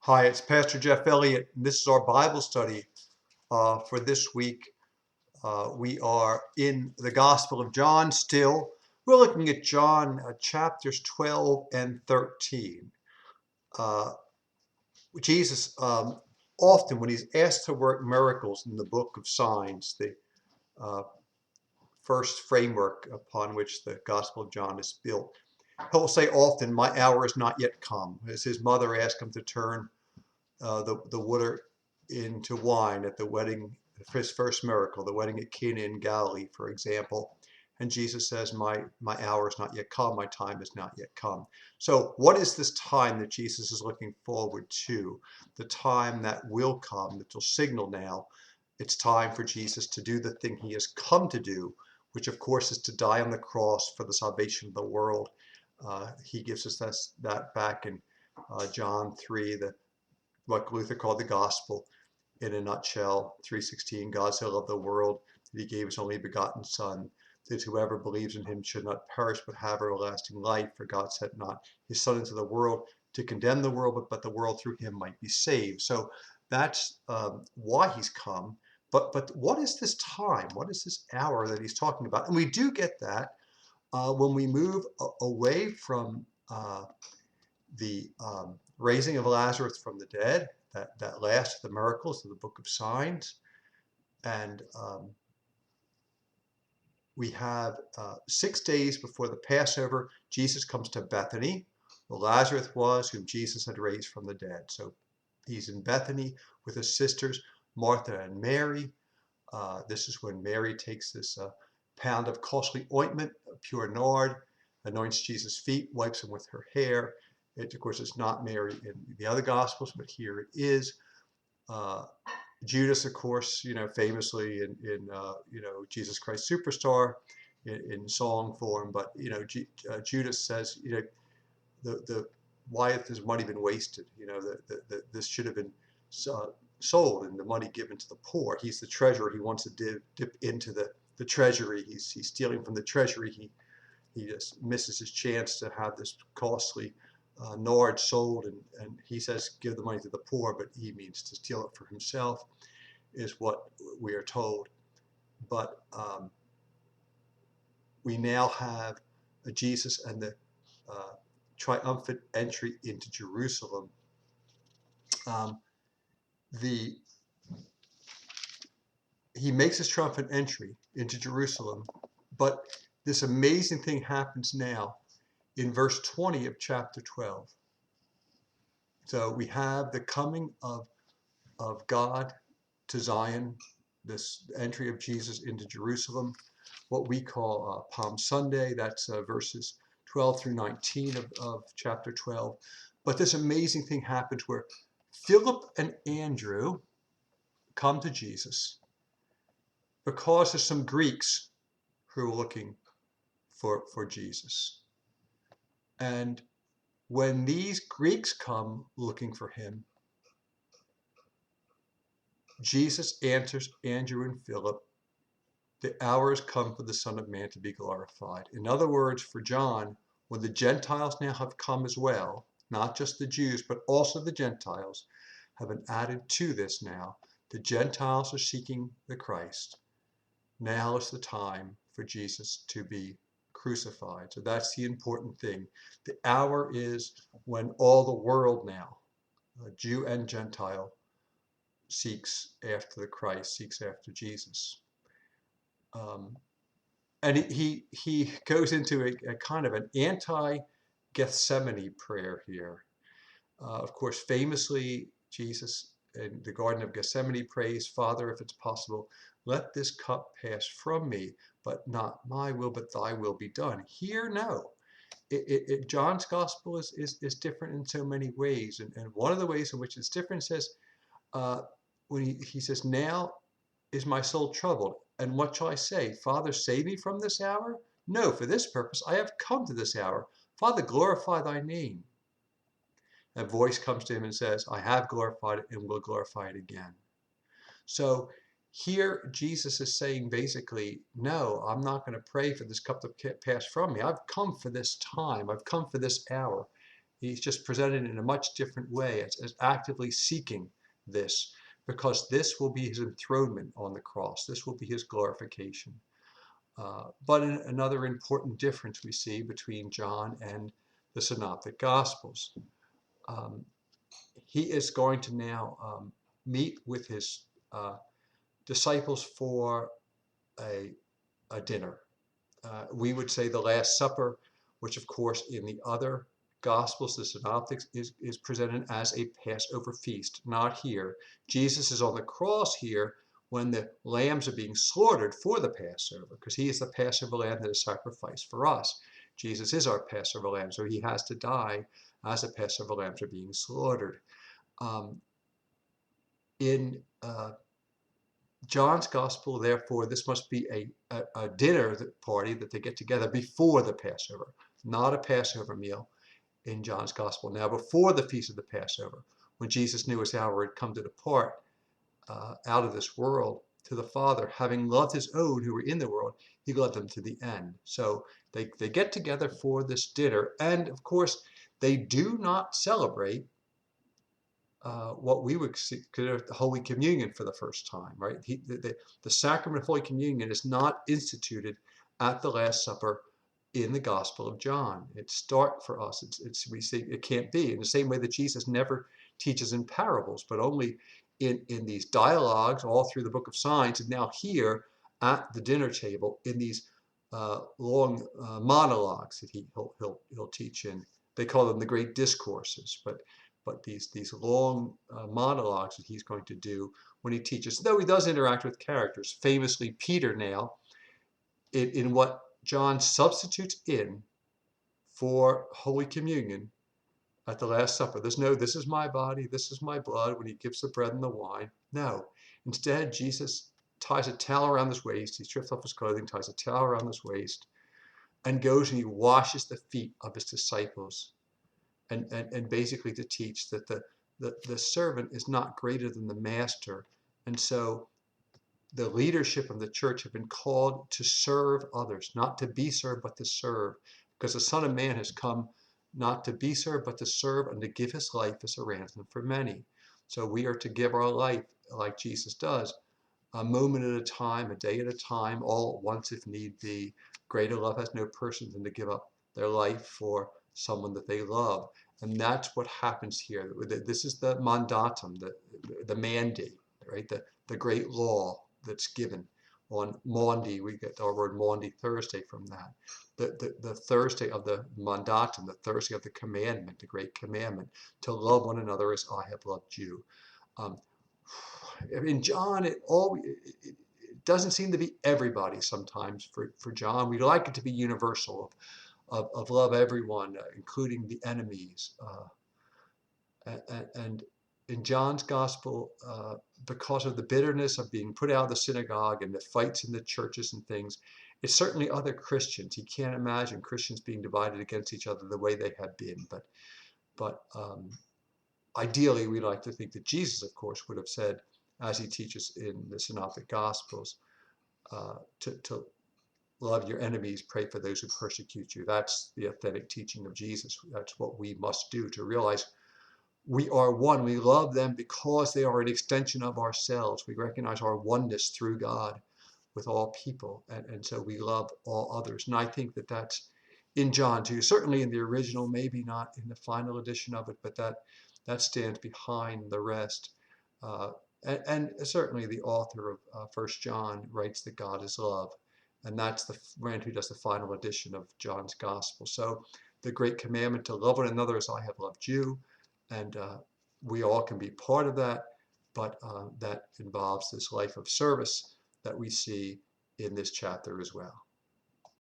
Hi, it's Pastor Jeff Elliott, and this is our Bible study for this week. We are in the Gospel of John still. We're looking at John chapters 12 and 13. Uh, Jesus, often when he's asked to work miracles in the book of signs, the uh, first framework upon which the Gospel of John is built, he'll say often, "My hour is not yet come." As his mother asked him to turn the water into wine at the wedding, his first miracle, the wedding at Cana in Galilee, for example. And Jesus says, my hour is not yet come, my time is not yet come. So what is this time that Jesus is looking forward to? The time that will come, that will signal now. It's time for Jesus to do the thing he has come to do, which of course is to die on the cross for the salvation of the world. He gives us that back in John 3, what Luther called the gospel in a nutshell. 3:16, God so loved the world that he gave his only begotten Son, that whoever believes in him should not perish but have everlasting life. For God sent not his Son into the world to condemn the world, but the world through him might be saved. So that's why he's come. But what is this time? What is this hour that he's talking about? And we do get that when we move away from the raising of Lazarus from the dead, that last of the miracles of the book of signs. And we have 6 days before the Passover, Jesus comes to Bethany, where Lazarus was, whom Jesus had raised from the dead. So he's in Bethany with his sisters, Martha and Mary. This is when Mary takes this pound of costly ointment, pure nard, anoints Jesus' feet, wipes them with her hair. Of course, it's not Mary in the other Gospels, but here it is. Judas, of course, famously in Jesus Christ Superstar in song form, but Judas says, the why has this money been wasted? This should have been sold and the money given to the poor. He's the treasurer. He wants to dip into the treasury. He's stealing from the treasury. He just misses his chance to have this costly nard sold, and he says, give the money to the poor, but he means to steal it for himself, is what we are told. But we now have Jesus and the triumphant entry into Jerusalem. He makes his triumphant entry into Jerusalem, but this amazing thing happens now in verse 20 of chapter 12. So we have the coming of God to Zion, this entry of Jesus into Jerusalem, what we call Palm Sunday. That's verses 12 through 19 of chapter 12. But this amazing thing happens where Philip and Andrew come to Jesus because there's some Greeks who are looking for Jesus. And when these Greeks come looking for him, Jesus answers Andrew and Philip, the hour has come for the Son of Man to be glorified. In other words, for John, when the Gentiles now have come as well, not just the Jews, but also the Gentiles have been added to this now. The Gentiles are seeking the Christ. Now is the time for Jesus to be crucified. So that's the important thing. The hour is when all the world now, Jew and Gentile, seeks after the Christ, seeks after Jesus. And he goes into a kind of an anti-Gethsemane prayer here. Of course, famously, Jesus in the Garden of Gethsemane prays, Father, if it's possible, let this cup pass from me, but not my will, but thy will be done. Here, no. John's gospel is different in so many ways. And one of the ways in which it's different says, when he says, now is my soul troubled? And what shall I say? Father, save me from this hour? No, for this purpose I have come to this hour. Father, glorify thy name. A voice comes to him and says, I have glorified it and will glorify it again. So here Jesus is saying basically, no, I'm not going to pray for this cup to pass from me. I've come for this time. I've come for this hour. He's just presented in a much different way as actively seeking this, because this will be his enthronement on the cross. This will be his glorification. But another important difference we see between John and the Synoptic Gospels. Um, he is going to now meet with his disciples for a, a dinner. We would say the Last Supper, which of course in the other Gospels, the Synoptics, is presented as a Passover feast, not here. Jesus is on the cross here when the lambs are being slaughtered for the Passover, because he is the Passover lamb that is sacrificed for us. Jesus is our Passover lamb, so he has to die as the Passover lambs are being slaughtered. In John's Gospel, therefore, this must be a dinner party that they get together before the Passover, not a Passover meal in John's Gospel. Now, before the Feast of the Passover, when Jesus knew his hour had come to depart out of this world to the Father, having loved his own who were in the world, he loved them to the end. So they get together for this dinner, and of course, they do not celebrate what we would consider the Holy Communion for the first time, right? The sacrament of Holy Communion is not instituted at the Last Supper in the Gospel of John. It's stark for us. We say it can't be. In the same way that Jesus never teaches in parables, but only in these dialogues all through the book of signs, and now here at the dinner table in these long monologues that he'll teach in. They call them the great discourses, but these long monologues that he's going to do when he teaches, though he does interact with characters, famously Peter now, in what John substitutes in for Holy Communion at the Last Supper. There's no, this is my body, this is my blood, when he gives the bread and the wine. No. Instead, Jesus ties a towel around his waist, he strips off his clothing, ties a towel around his waist, and goes and he washes the feet of his disciples. And basically to teach that the servant is not greater than the master. And so the leadership of the church have been called to serve others, not to be served, but to serve. Because the Son of Man has come not to be served, but to serve and to give his life as a ransom for many. So we are to give our life like Jesus does, a moment at a time, a day at a time, all at once if need be. Greater love has no person than to give up their life for someone that they love. And that's what happens here. This is the mandatum, the mandate, right? The great law that's given on Maundy. We get our word Maundy, Thursday, from that. The Thursday of the mandatum, the Thursday of the commandment, the great commandment, to love one another as I have loved you. In John, it doesn't seem to be everybody sometimes for John. We'd like it to be universal, of love everyone, including the enemies. And in John's Gospel, because of the bitterness of being put out of the synagogue and the fights in the churches and things, it's certainly other Christians. He can't imagine Christians being divided against each other the way they have been. But ideally, we like to think that Jesus, of course, would have said, as he teaches in the Synoptic Gospels, to love your enemies, pray for those who persecute you. That's the authentic teaching of Jesus. That's what we must do, to realize we are one. We love them because they are an extension of ourselves. We recognize our oneness through God with all people. And so we love all others. And I think that that's in John too, certainly in the original, maybe not in the final edition of it, but that stands behind the rest. And certainly the author of 1 John writes that God is love. And that's the man who does the final edition of John's Gospel. So the great commandment to love one another as I have loved you. And we all can be part of that, but that involves this life of service that we see in this chapter as well.